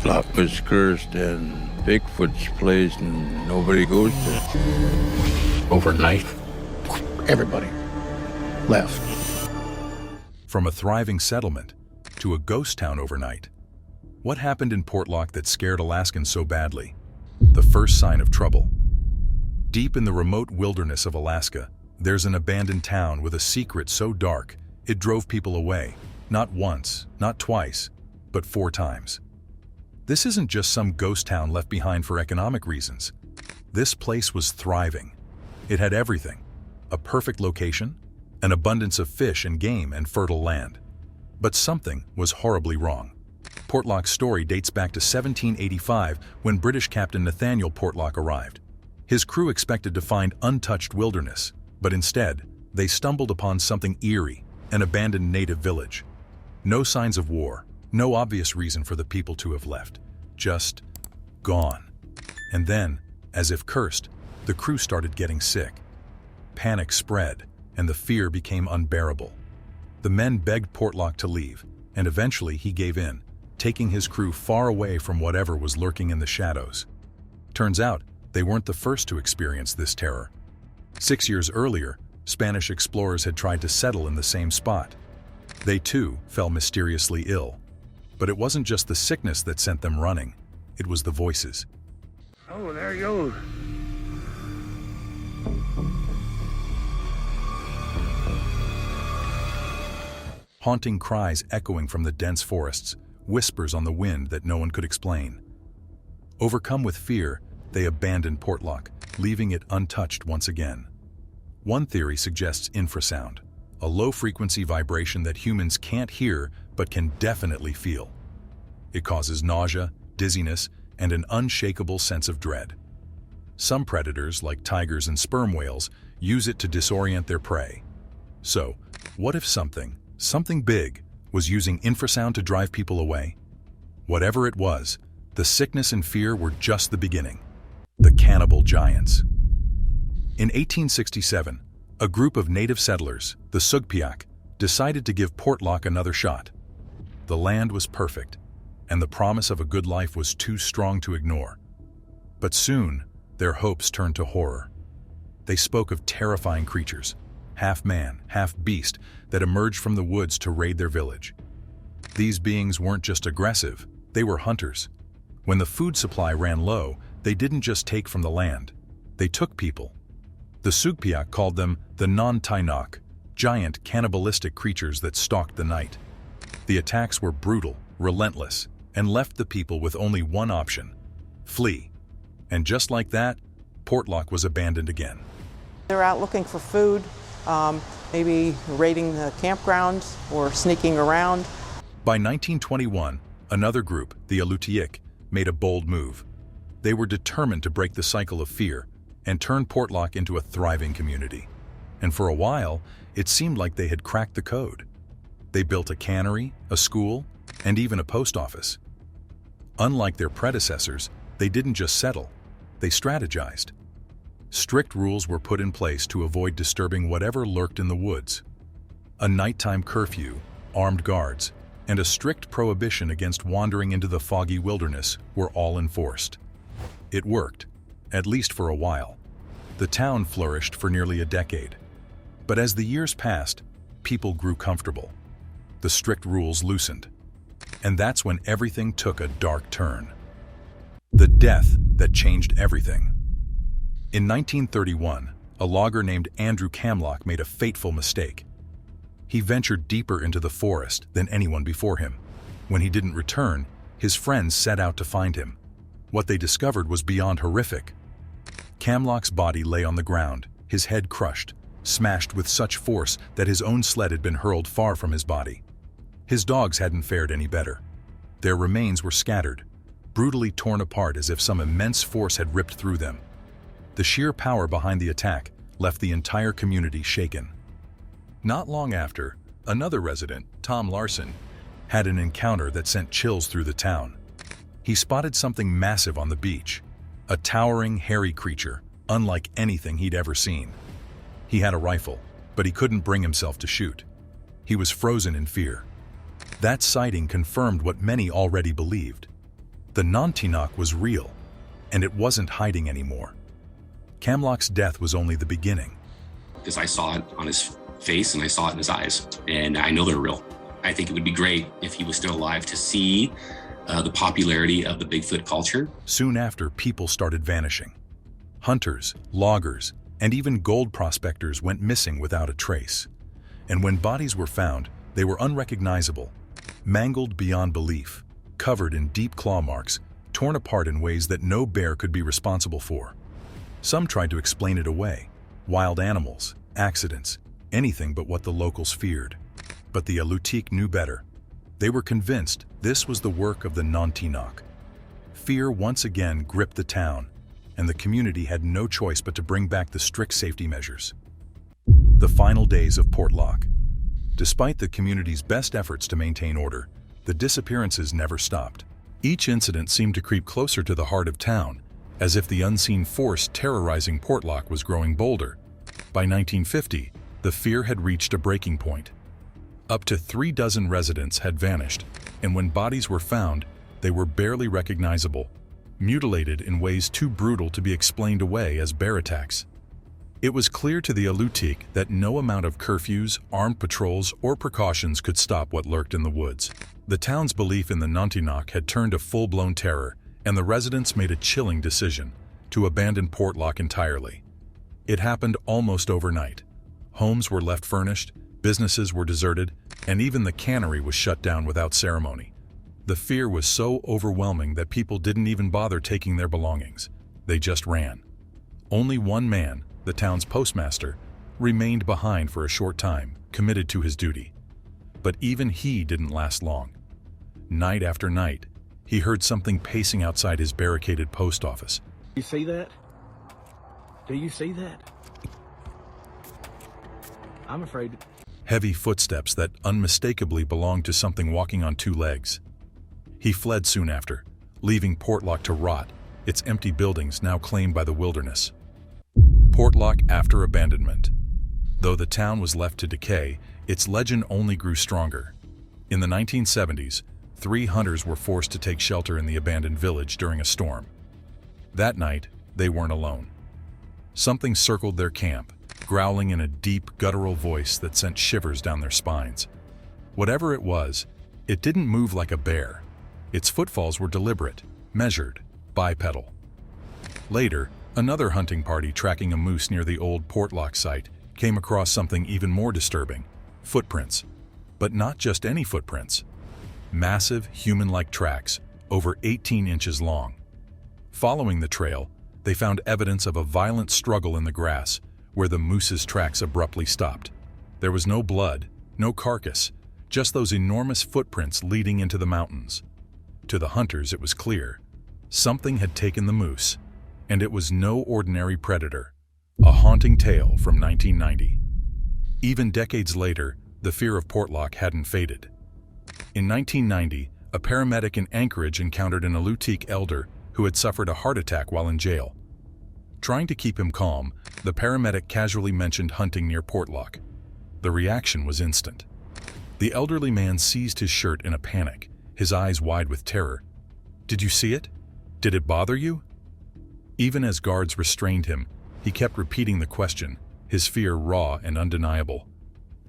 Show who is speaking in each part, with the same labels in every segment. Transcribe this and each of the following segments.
Speaker 1: Portlock was cursed and Bigfoot's place and nobody goes there. Overnight, everybody left.
Speaker 2: From a thriving settlement to a ghost town overnight. What happened in Portlock that scared Alaskans so badly? The first sign of trouble. Deep in the remote wilderness of Alaska, there's an abandoned town with a secret so dark it drove people away, not once, not twice, but 4 times. This isn't just some ghost town left behind for economic reasons. This place was thriving. It had everything: a perfect location, an abundance of fish and game and fertile land. But something was horribly wrong. Portlock's story dates back to 1785 when British Captain Nathaniel Portlock arrived. His crew expected to find untouched wilderness, but instead, they stumbled upon something eerie, an abandoned native village. No signs of war, no obvious reason for the people to have left. Just gone. And then, as if cursed, the crew started getting sick. Panic spread, and the fear became unbearable. The men begged Portlock to leave, and eventually he gave in, taking his crew far away from whatever was lurking in the shadows. Turns out, they weren't the first to experience this terror. 6 years earlier, Spanish explorers had tried to settle in the same spot. They too fell mysteriously ill. But it wasn't just the sickness that sent them running, it was the voices.
Speaker 1: Oh, there he goes.
Speaker 2: Haunting cries echoing from the dense forests, whispers on the wind that no one could explain. Overcome with fear, they abandoned Portlock, leaving it untouched once again. One theory suggests infrasound, a low-frequency vibration that humans can't hear but can definitely feel. It causes nausea, dizziness, and an unshakable sense of dread. Some predators, like tigers and sperm whales, use it to disorient their prey. So, what if something big, was using infrasound to drive people away? Whatever it was, the sickness and fear were just the beginning. The cannibal giants. In 1867, a group of native settlers, the Sugpiaq, decided to give Portlock another shot. The land was perfect, and the promise of a good life was too strong to ignore. But soon, their hopes turned to horror. They spoke of terrifying creatures, half man, half beast, that emerged from the woods to raid their village. These beings weren't just aggressive, they were hunters. When the food supply ran low, they didn't just take from the land, they took people. The Sugpiaq called them the Nantiinaq, giant cannibalistic creatures that stalked the night. The attacks were brutal, relentless, and left the people with only one option: flee. And just like that, Portlock was abandoned again.
Speaker 3: They're out looking for food, maybe raiding the campgrounds or sneaking around.
Speaker 2: By 1921, another group, the Nantiinaq, made a bold move. They were determined to break the cycle of fear and turn Portlock into a thriving community. And for a while, it seemed like they had cracked the code. They built a cannery, a school, and even a post office. Unlike their predecessors, they didn't just settle, they strategized. Strict rules were put in place to avoid disturbing whatever lurked in the woods. A nighttime curfew, armed guards, and a strict prohibition against wandering into the foggy wilderness were all enforced. It worked, at least for a while. The town flourished for nearly a decade. But as the years passed, people grew comfortable. The strict rules loosened. And that's when everything took a dark turn. The death that changed everything. In 1931, a logger named Andrew Camlock made a fateful mistake. He ventured deeper into the forest than anyone before him. When he didn't return, his friends set out to find him. What they discovered was beyond horrific. Camlock's body lay on the ground, his head crushed, smashed with such force that his own sled had been hurled far from his body. His dogs hadn't fared any better. Their remains were scattered, brutally torn apart as if some immense force had ripped through them. The sheer power behind the attack left the entire community shaken. Not long after, another resident, Tom Larson, had an encounter that sent chills through the town. He spotted something massive on the beach, a towering, hairy creature, unlike anything he'd ever seen. He had a rifle, but he couldn't bring himself to shoot. He was frozen in fear. That sighting confirmed what many already believed. The Nantiinaq was real, and it wasn't hiding anymore. Camlock's death was only the beginning.
Speaker 4: Because I saw it on his face and I saw it in his eyes, and I know they're real. I think it would be great if he was still alive to see the popularity of the Bigfoot culture.
Speaker 2: Soon after, people started vanishing. Hunters, loggers, and even gold prospectors went missing without a trace. And when bodies were found, they were unrecognizable, mangled beyond belief, covered in deep claw marks, torn apart in ways that no bear could be responsible for. Some tried to explain it away: wild animals, accidents, anything but what the locals feared. But the Alutiiq knew better. They were convinced this was the work of the Nantiinaq. Fear once again gripped the town, and the community had no choice but to bring back the strict safety measures. The final days of Portlock. Despite the community's best efforts to maintain order, the disappearances never stopped. Each incident seemed to creep closer to the heart of town, as if the unseen force terrorizing Portlock was growing bolder. By 1950, the fear had reached a breaking point. Up to 36 residents had vanished, and when bodies were found, they were barely recognizable, mutilated in ways too brutal to be explained away as bear attacks. It was clear to the Alutiiq that no amount of curfews, armed patrols, or precautions could stop what lurked in the woods. The town's belief in the Nantiinaq had turned to full-blown terror, and the residents made a chilling decision: to abandon Portlock entirely. It happened almost overnight. Homes were left furnished, businesses were deserted, and even the cannery was shut down without ceremony. The fear was so overwhelming that people didn't even bother taking their belongings. They just ran. Only one man, the town's postmaster, remained behind for a short time, committed to his duty. But even he didn't last long. Night after night, he heard something pacing outside his barricaded post office.
Speaker 5: You see that? Do you see that? I'm afraid.
Speaker 2: Heavy footsteps that unmistakably belonged to something walking on two legs. He fled soon after, leaving Portlock to rot, its empty buildings now claimed by the wilderness. Portlock after abandonment. Though the town was left to decay, its legend only grew stronger. In the 1970s, 3 hunters were forced to take shelter in the abandoned village during a storm. That night, they weren't alone. Something circled their camp, growling in a deep, guttural voice that sent shivers down their spines. Whatever it was, it didn't move like a bear. Its footfalls were deliberate, measured, bipedal. Later, another hunting party tracking a moose near the old Portlock site came across something even more disturbing: footprints. But not just any footprints. Massive, human-like tracks, over 18 inches long. Following the trail, they found evidence of a violent struggle in the grass, where the moose's tracks abruptly stopped. There was no blood, no carcass, just those enormous footprints leading into the mountains. To the hunters, it was clear. Something had taken the moose, and it was no ordinary predator. A haunting tale from 1990. Even decades later, the fear of Portlock hadn't faded. In 1990, a paramedic in Anchorage encountered an Alutiiq elder who had suffered a heart attack while in jail. Trying to keep him calm, the paramedic casually mentioned hunting near Portlock. The reaction was instant. The elderly man seized his shirt in a panic, his eyes wide with terror. "Did you see it? Did it bother you?" Even as guards restrained him, he kept repeating the question, his fear raw and undeniable.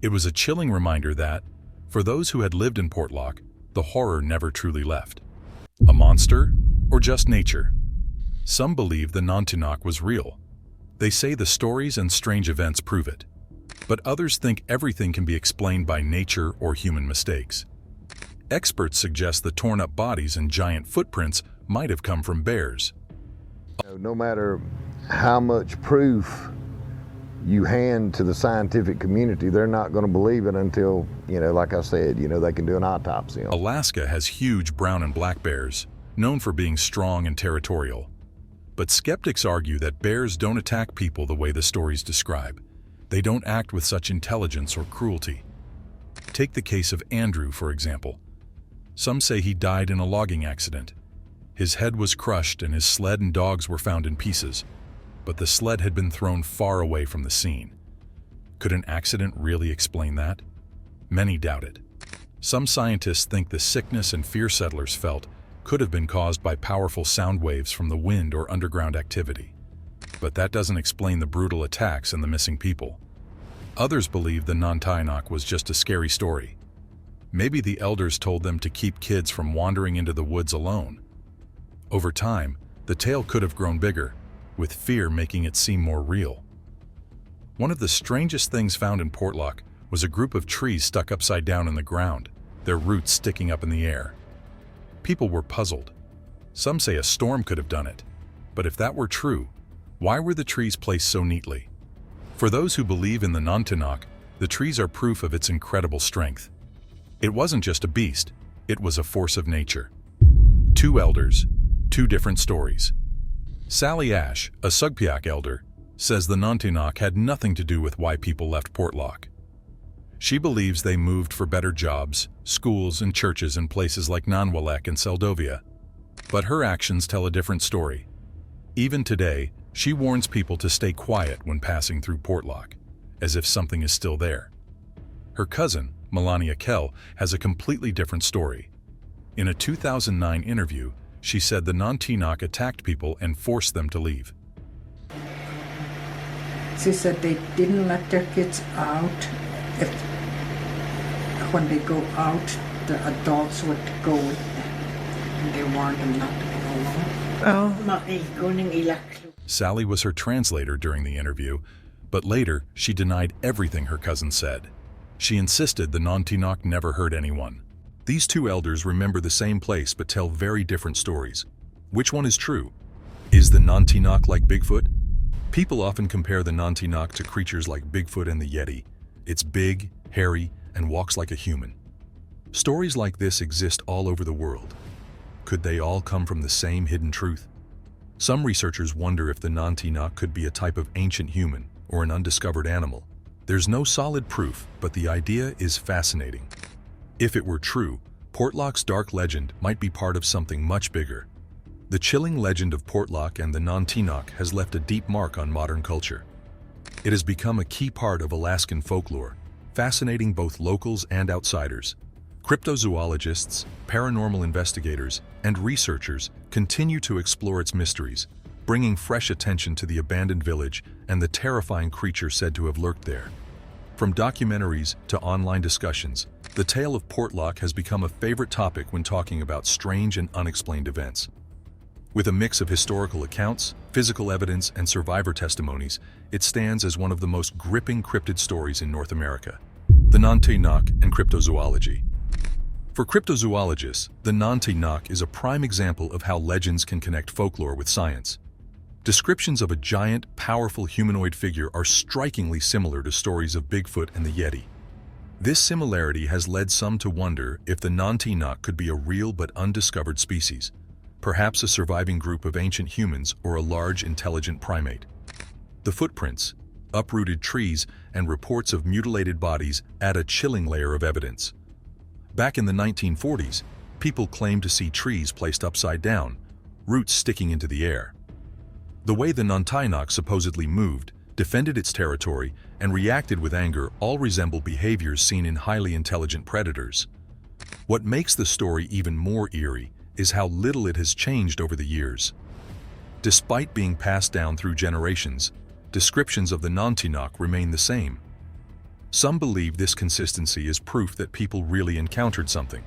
Speaker 2: It was a chilling reminder that, for those who had lived in Portlock, the horror never truly left. A monster, or just nature? Some believe the Nantiinaq was real. They say the stories and strange events prove it. But others think everything can be explained by nature or human mistakes. Experts suggest the torn-up bodies and giant footprints might have come from bears.
Speaker 6: No matter how much proof you hand to the scientific community, they're not going to believe it until, like I said, they can do an autopsy on it.
Speaker 2: Alaska has huge brown and black bears, known for being strong and territorial. But skeptics argue that bears don't attack people the way the stories describe. They don't act with such intelligence or cruelty. Take the case of Andrew, for example. Some say he died in a logging accident. His head was crushed and his sled and dogs were found in pieces, but the sled had been thrown far away from the scene. Could an accident really explain that? Many doubt it. Some scientists think the sickness and fear settlers felt could have been caused by powerful sound waves from the wind or underground activity. But that doesn't explain the brutal attacks and the missing people. Others believe the Nantiinaq was just a scary story. Maybe the elders told them to keep kids from wandering into the woods alone. Over time, the tale could have grown bigger, with fear making it seem more real. One of the strangest things found in Portlock was a group of trees stuck upside down in the ground, their roots sticking up in the air. People were puzzled. Some say a storm could have done it. But if that were true, why were the trees placed so neatly? For those who believe in the Nantiinaq, the trees are proof of its incredible strength. It wasn't just a beast, it was a force of nature. Two elders, two different stories. Sally Ash, a Sugpiaq elder, says the Nantiinaq had nothing to do with why people left Portlock. She believes they moved for better jobs, schools, and churches in places like Nantiinaq and Seldovia. But her actions tell a different story. Even today, she warns people to stay quiet when passing through Portlock, as if something is still there. Her cousin, Melania Kell, has a completely different story. In a 2009 interview, she said the Nantiinaq attacked people and forced them to leave.
Speaker 7: She said they didn't let their kids out. When they go out, the adults would go with them. And they warned them not to go alone.
Speaker 2: Sally was her translator during the interview, but later she denied everything her cousin said. She insisted the Nantiinaq never hurt anyone. These two elders remember the same place but tell very different stories. Which one is true? Is the Nantiinaq like Bigfoot? People often compare the Nantiinaq to creatures like Bigfoot and the Yeti. It's big, hairy, and walks like a human. Stories like this exist all over the world. Could they all come from the same hidden truth? Some researchers wonder if the Nantiinaq could be a type of ancient human or an undiscovered animal. There's no solid proof, but the idea is fascinating. If it were true, Portlock's dark legend might be part of something much bigger. The chilling legend of Portlock and the Nantiinaq has left a deep mark on modern culture. It has become a key part of Alaskan folklore, fascinating both locals and outsiders. Cryptozoologists, paranormal investigators, and researchers continue to explore its mysteries, bringing fresh attention to the abandoned village and the terrifying creature said to have lurked there. From documentaries to online discussions, the tale of Portlock has become a favorite topic when talking about strange and unexplained events. With a mix of historical accounts, physical evidence, and survivor testimonies, it stands as one of the most gripping cryptid stories in North America. The Nantiinaq and cryptozoology. For cryptozoologists, the Nantiinaq is a prime example of how legends can connect folklore with science. Descriptions of a giant, powerful humanoid figure are strikingly similar to stories of Bigfoot and the Yeti. This similarity has led some to wonder if the Nantiinaq could be a real but undiscovered species, perhaps a surviving group of ancient humans or a large, intelligent primate. The footprints, uprooted trees, and reports of mutilated bodies add a chilling layer of evidence. Back in the 1940s, people claimed to see trees placed upside down, roots sticking into the air. The way the Nantiinaq supposedly moved, defended its territory, and reacted with anger all resemble behaviors seen in highly intelligent predators. What makes the story even more eerie is how little it has changed over the years. Despite being passed down through generations, descriptions of the Nantiinaq remain the same. Some believe this consistency is proof that people really encountered something,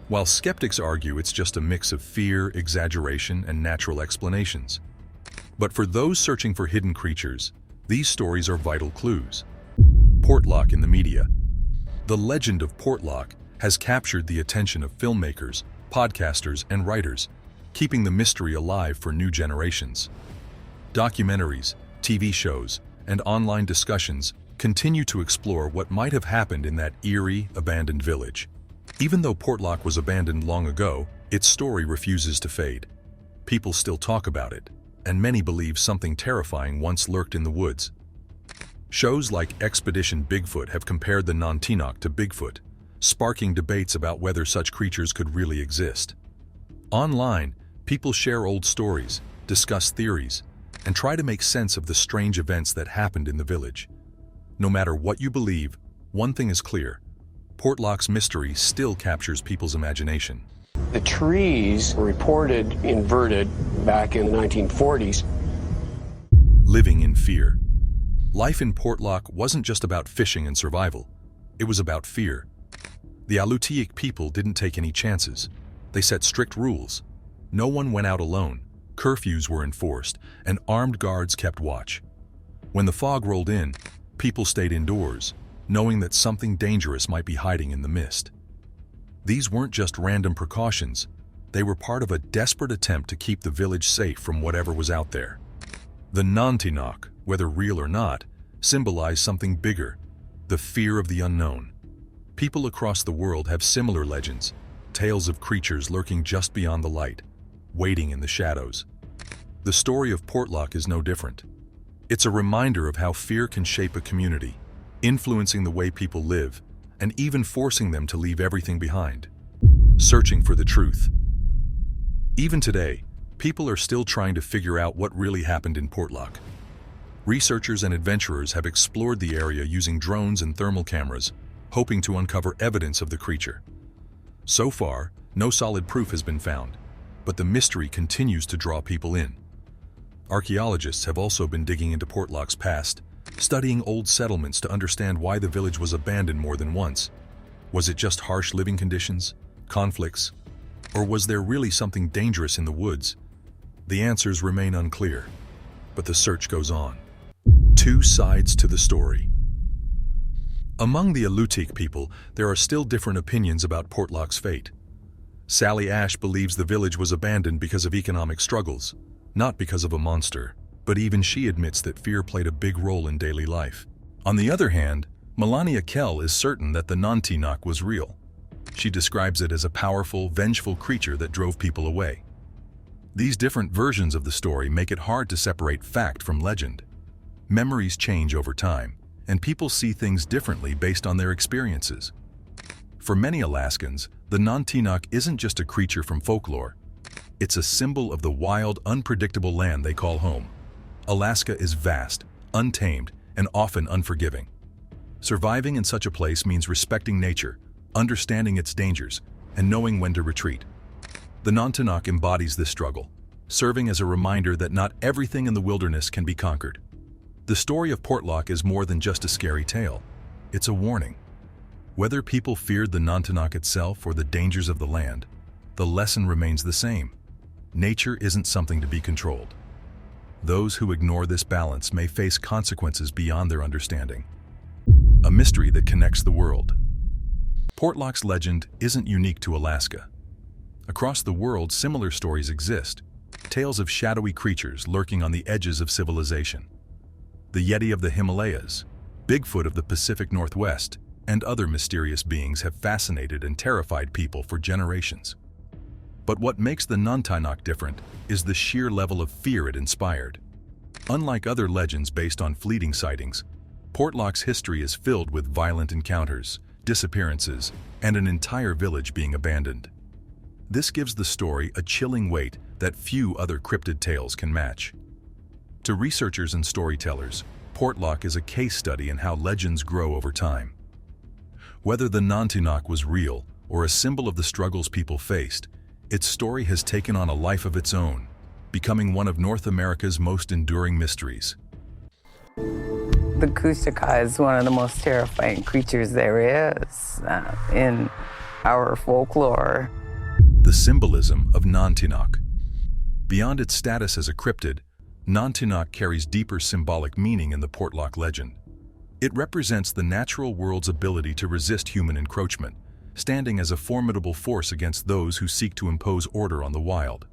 Speaker 2: while skeptics argue it's just a mix of fear, exaggeration, and natural explanations. But for those searching for hidden creatures, these stories are vital clues. Portlock in the media. The legend of Portlock has captured the attention of filmmakers, podcasters, and writers, keeping the mystery alive for new generations. Documentaries, TV shows, and online discussions continue to explore what might have happened in that eerie, abandoned village. Even though Portlock was abandoned long ago, its story refuses to fade. People still talk about it, and many believe something terrifying once lurked in the woods. Shows like Expedition Bigfoot have compared the Nantiinaq to Bigfoot, sparking debates about whether such creatures could really exist. Online, people share old stories, discuss theories, and try to make sense of the strange events that happened in the village. No matter what you believe, one thing is clear: Portlock's mystery still captures people's imagination.
Speaker 8: The trees were reported inverted back in the 1940s.
Speaker 2: Living in fear. Life in Portlock wasn't just about fishing and survival. It was about fear. The Alutiiq people didn't take any chances. They set strict rules. No one went out alone. Curfews were enforced, and armed guards kept watch. When the fog rolled in, people stayed indoors, knowing that something dangerous might be hiding in the mist. These weren't just random precautions. They were part of a desperate attempt to keep the village safe from whatever was out there. The Nantiinaq, whether real or not, symbolized something bigger, the fear of the unknown. People across the world have similar legends, tales of creatures lurking just beyond the light, waiting in the shadows. The story of Portlock is no different. It's a reminder of how fear can shape a community, influencing the way people live, and even forcing them to leave everything behind, searching for the truth. Even today, people are still trying to figure out what really happened in Portlock. Researchers and adventurers have explored the area using drones and thermal cameras, hoping to uncover evidence of the creature. So far, no solid proof has been found, but the mystery continues to draw people in. Archaeologists have also been digging into Portlock's past, studying old settlements to understand why the village was abandoned more than once. Was it just harsh living conditions, conflicts, or was there really something dangerous in the woods? The answers remain unclear, but the search goes on. Two sides to the story. Among the Alutiiq people, there are still different opinions about Portlock's fate. Sally Ash believes the village was abandoned because of economic struggles, not because of a monster, but even she admits that fear played a big role in daily life. On the other hand, Melania Kell is certain that the Nantiinaq was real. She describes it as a powerful, vengeful creature that drove people away. These different versions of the story make it hard to separate fact from legend. Memories change over time, and people see things differently based on their experiences. For many Alaskans, the Nantiinaq isn't just a creature from folklore. It's a symbol of the wild, unpredictable land they call home. Alaska is vast, untamed, and often unforgiving. Surviving in such a place means respecting nature, understanding its dangers, and knowing when to retreat. The Nantiinaq embodies this struggle, serving as a reminder that not everything in the wilderness can be conquered. The story of Portlock is more than just a scary tale. It's a warning. Whether people feared the Nantiinaq itself or the dangers of the land, the lesson remains the same. Nature isn't something to be controlled. Those who ignore this balance may face consequences beyond their understanding. A mystery that connects the world. Portlock's legend isn't unique to Alaska. Across the world, similar stories exist, tales of shadowy creatures lurking on the edges of civilization. The Yeti of the Himalayas, Bigfoot of the Pacific Northwest, and other mysterious beings have fascinated and terrified people for generations. But what makes the Nantiinaq different is the sheer level of fear it inspired. Unlike other legends based on fleeting sightings, Portlock's history is filled with violent encounters, disappearances, and an entire village being abandoned. This gives the story a chilling weight that few other cryptid tales can match. To researchers and storytellers, Portlock is a case study in how legends grow over time. Whether the Nantiinaq was real or a symbol of the struggles people faced, its story has taken on a life of its own, becoming one of North America's most enduring mysteries.
Speaker 9: The Kushtaka is one of the most terrifying creatures there is in our folklore.
Speaker 2: The symbolism of Nantiinaq. Beyond its status as a cryptid, Nantiinaq carries deeper symbolic meaning in the Portlock legend. It represents the natural world's ability to resist human encroachment, standing as a formidable force against those who seek to impose order on the wild.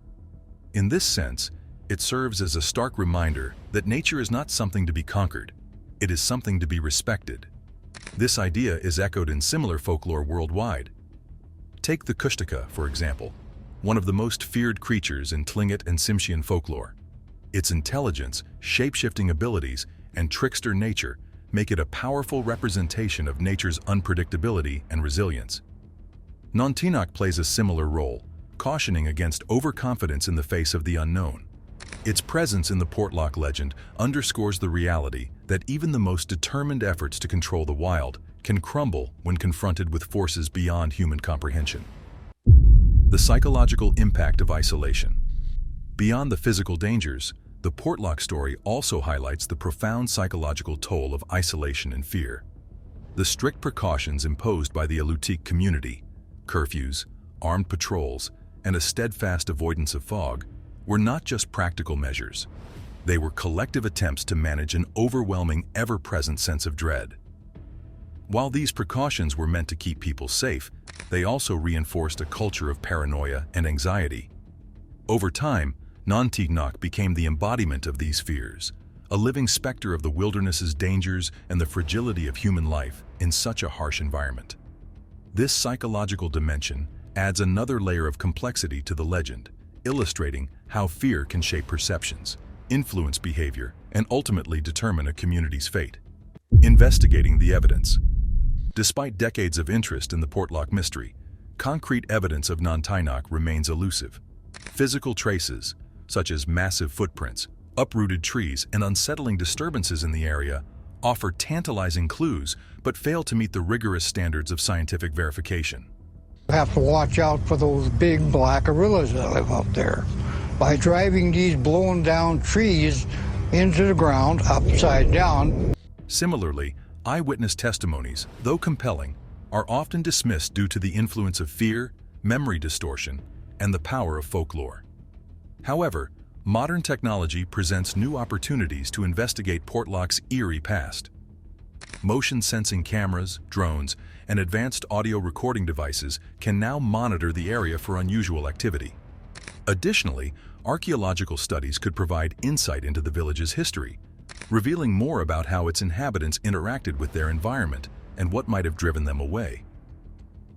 Speaker 2: In this sense, it serves as a stark reminder that nature is not something to be conquered, it is something to be respected. This idea is echoed in similar folklore worldwide. Take the Kushtaka, for example, one of the most feared creatures in Tlingit and Tsimshian folklore. Its intelligence, shape-shifting abilities, and trickster nature make it a powerful representation of nature's unpredictability and resilience. Nantiinaq plays a similar role, cautioning against overconfidence in the face of the unknown. Its presence in the Portlock legend underscores the reality that even the most determined efforts to control the wild can crumble when confronted with forces beyond human comprehension. The psychological impact of isolation. Beyond the physical dangers, the Portlock story also highlights the profound psychological toll of isolation and fear. The strict precautions imposed by the Alutiiq community, curfews, armed patrols, and a steadfast avoidance of fog, were not just practical measures. They were collective attempts to manage an overwhelming, ever-present sense of dread. While these precautions were meant to keep people safe, they also reinforced a culture of paranoia and anxiety. Over time, Nantiinaq became the embodiment of these fears, a living specter of the wilderness's dangers and the fragility of human life in such a harsh environment. This psychological dimension adds another layer of complexity to the legend, illustrating how fear can shape perceptions, influence behavior, and ultimately determine a community's fate. Investigating the evidence. Despite decades of interest in the Portlock mystery, concrete evidence of Nantiinaq remains elusive. Physical traces, such as massive footprints, uprooted trees, and unsettling disturbances in the area, offer tantalizing clues but fail to meet the rigorous standards of scientific verification.
Speaker 10: You have to watch out for those big black gorillas that live up there. By driving these blown down trees into the ground upside down.
Speaker 2: Similarly, eyewitness testimonies, though compelling, are often dismissed due to the influence of fear, memory distortion, and the power of folklore. However, modern technology presents new opportunities to investigate Portlock's eerie past. Motion-sensing cameras, drones, and advanced audio recording devices can now monitor the area for unusual activity. Additionally, archaeological studies could provide insight into the village's history, revealing more about how its inhabitants interacted with their environment and what might have driven them away.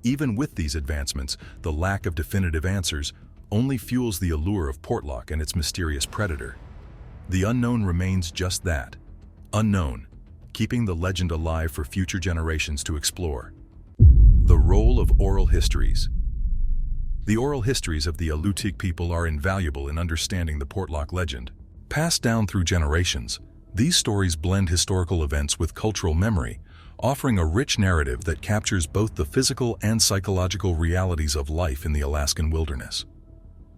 Speaker 2: Even with these advancements, the lack of definitive answers only fuels the allure of Portlock and its mysterious predator. The unknown remains just that, unknown, keeping the legend alive for future generations to explore. The role of oral histories. The oral histories of the Alutiiq people are invaluable in understanding the Portlock legend. Passed down through generations, these stories blend historical events with cultural memory, offering a rich narrative that captures both the physical and psychological realities of life in the Alaskan wilderness.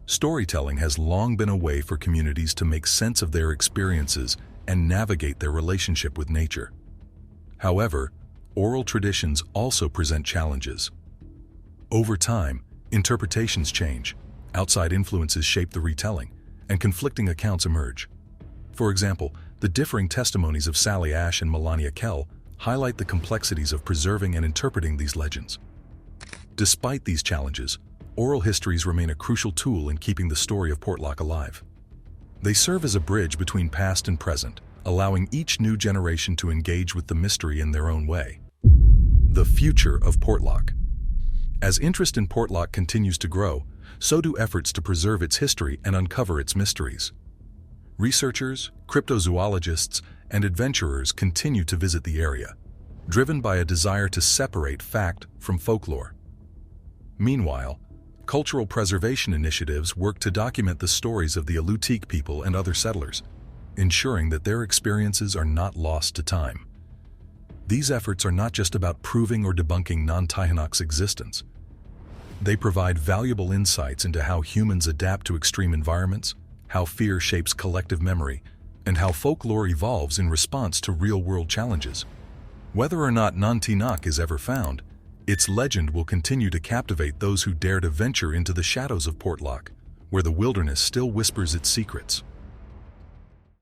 Speaker 2: Storytelling has long been a way for communities to make sense of their experiences and navigate their relationship with nature. However, oral traditions also present challenges. Over time, interpretations change, outside influences shape the retelling, and conflicting accounts emerge. For example, the differing testimonies of Sally Ash and Melania Kell highlight the complexities of preserving and interpreting these legends. Despite these challenges, oral histories remain a crucial tool in keeping the story of Portlock alive. They serve as a bridge between past and present, allowing each new generation to engage with the mystery in their own way. The future of Portlock. As interest in Portlock continues to grow, so do efforts to preserve its history and uncover its mysteries. Researchers, cryptozoologists, and adventurers continue to visit the area, driven by a desire to separate fact from folklore. Meanwhile, cultural preservation initiatives work to document the stories of the Alutiiq people and other settlers, ensuring that their experiences are not lost to time. These efforts are not just about proving or debunking Nantiinaq's existence. They provide valuable insights into how humans adapt to extreme environments, how fear shapes collective memory, and how folklore evolves in response to real-world challenges. Whether or not Nantiinaq is ever found, its legend will continue to captivate those who dare to venture into the shadows of Portlock, where the wilderness still whispers its secrets.